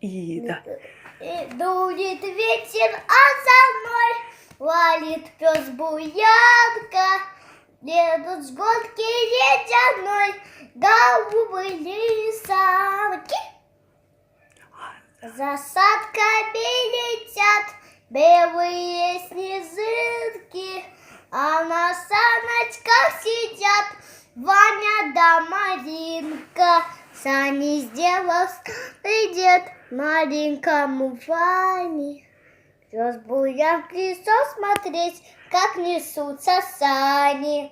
И, да. И дует ветер, а за мной валит пес буянка. Едут с горки ледяной голубые самки. За садками летят белые снежинки, а на саночках сидят Ваня да Маринка. Сани сделал дед маленькому Ване. Пес буянки смотреть, как несутся сани.